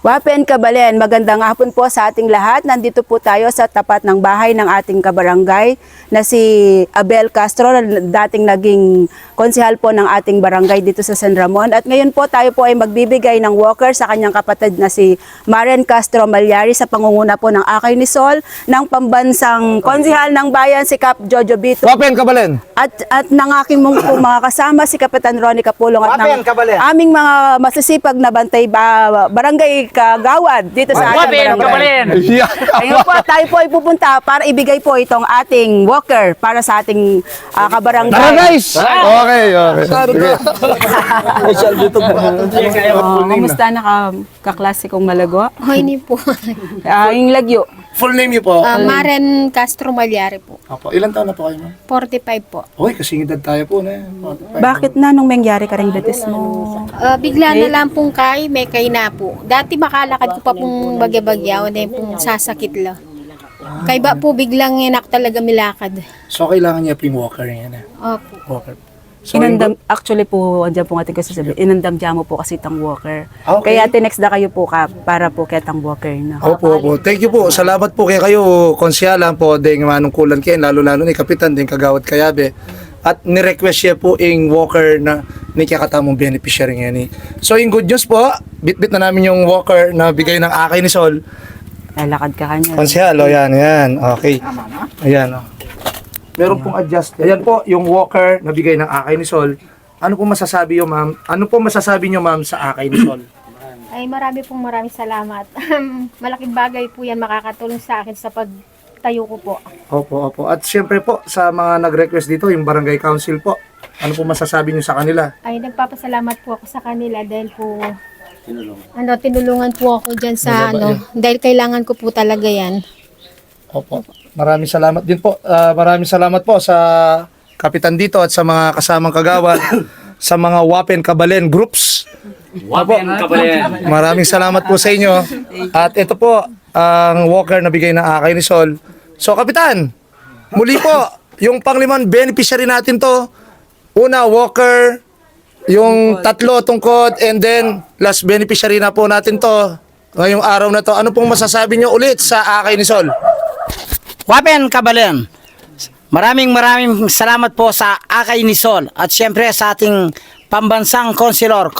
Wapen Kabalen, magandang hapon po sa ating lahat. Nandito po tayo sa tapat ng bahay ng ating kabarangay na si Abel Castro, dating naging konsehal po ng ating barangay dito sa San Ramon. At ngayon po tayo po ay magbibigay ng walker sa kanyang kapatid na si Maren Castro Malyari sa pangunguna po ng Akay ni Sol ng pambansang konsehal ng bayan si Kap Jojo Bito. Wapen Kabalen. At ng aking mga kasama si Kapitan Ronnie Capulong at ng Wapen Kabalen. aming mga masisipag na bantay barangay kagawad dito sa ating barangay. Ngayon po tayo po ay pupunta para ibigay po itong ating walker para sa ating kabarangay. Tara guys! Okay. Kumusta na kaklase kong malago? Hoy, ni po. Yung lagyo. Full name niyo po? Maren Castro Malyari po. Opo. Ilan taon na po kayo, ma'am? 45 po. Okay, kasing edad tayo po na. Bakit na nung mangyari ka rin betes mo? Bigla na lang pong may kay na po. Dati makalakad ko pa pong bagya-bagyaw na pong sasakit la. Kay ba po biglang inak talaga milakad. So, kailangan niya po yung walker niya na. Opo. Walker. So, Inandam, actually po, andyan po ating kasasabi, inandam dyan mo po kasi itang walker. Okay. Kaya tinext na kayo po para po ketang walker na. Opo. Thank you po. Salamat po kaya kayo, konsyalan po, ding manungkulan kayo, lalo-lalo ni Kapitan, ding Kagawad Kayabe. At nirequest siya po yung walker na ni kakatamong beneficiary niya ni. So, yung good news po, bit-bit na namin yung walker na bigay ng Akay ni Sol. Lalakad ka kanya. Konsyal, yan. Okay. Ayan, Meron pong adjust. Ayan po, yung walker na bigay ng Akay ni Sol. Ano po masasabi niyo, ma'am? Ano po masasabi niyo, ma'am, sa Akay ni Sol? Ay maraming salamat. Malaking bagay po yan makakatulong sa akin sa pagtayo ko po. Opo. At siyempre po, sa mga nag-request dito, yung barangay council po, ano po masasabi niyo sa kanila? Ay nagpapasalamat po ako sa kanila dahil po tinulungan po ako dyan sa dahil kailangan ko po talaga yan. Opo. Maraming salamat din po. Maraming salamat po sa kapitan dito at sa mga kasamang kagawad, sa mga Wapen Kabalen groups. Wapen Kabalen. Maraming salamat po sa inyo. At ito po, ang walker na bigay ng Akay ni Sol. So, Kapitan, muli po, yung panglimang beneficiary natin to. Una, walker, yung tatlo tungkod, and then last beneficiary na po natin to. Ngayong araw na to, ano pong masasabi nyo ulit sa Akay ni Sol? Wapen Kabalen. Maraming salamat po sa Akay ni Sol at siyempre sa ating pambansang Konselor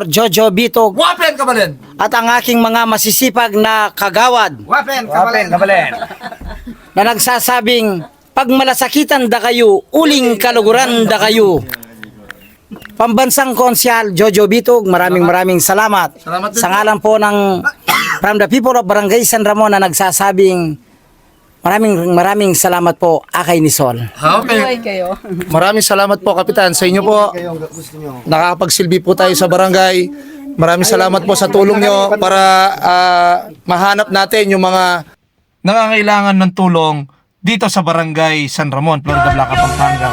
Jojo Bito Wapen Kabalen! at ang aking mga masisipag na kagawad Wapen Kabalen! na nagsasabing pag malasakitan da kayo, uling kaluguran da kayo. Pambansang Konsyal Jojo Bito, maraming salamat. Salamat din Sa po. ngalan po ng from the people of Barangay San Ramon na nagsasabing maraming salamat po, Akay ni Sol. Okay. kayo. Maraming salamat po, Kapitan. Sa inyo po, nakakapagsilbi po tayo sa barangay. Maraming salamat po sa tulong nyo para mahanap natin yung mga nangangailangan ng tulong dito sa barangay San Ramon, Florida Blanca, Pampanga.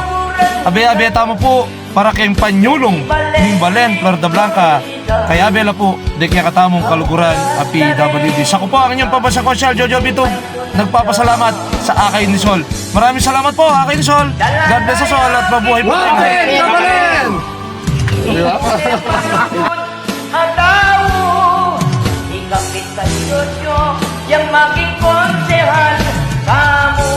Abe, tama po para kayong panyulong ng Balen, Florida Blanca. Kaya Abela po, di kaya katamong kaluguran, PWD. Sa ko po ang inyong pabasa ko, Jojo Bito. Nagpapasalamat sa Akay ni Sol. Maraming salamat po, Akay ni Sol. God bless us all at mabuhay po tayo. Ikapit sa Jojo, yang maging konsehal kamu.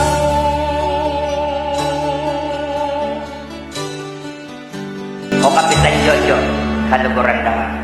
O Kapitan Jojo, kaluguran na.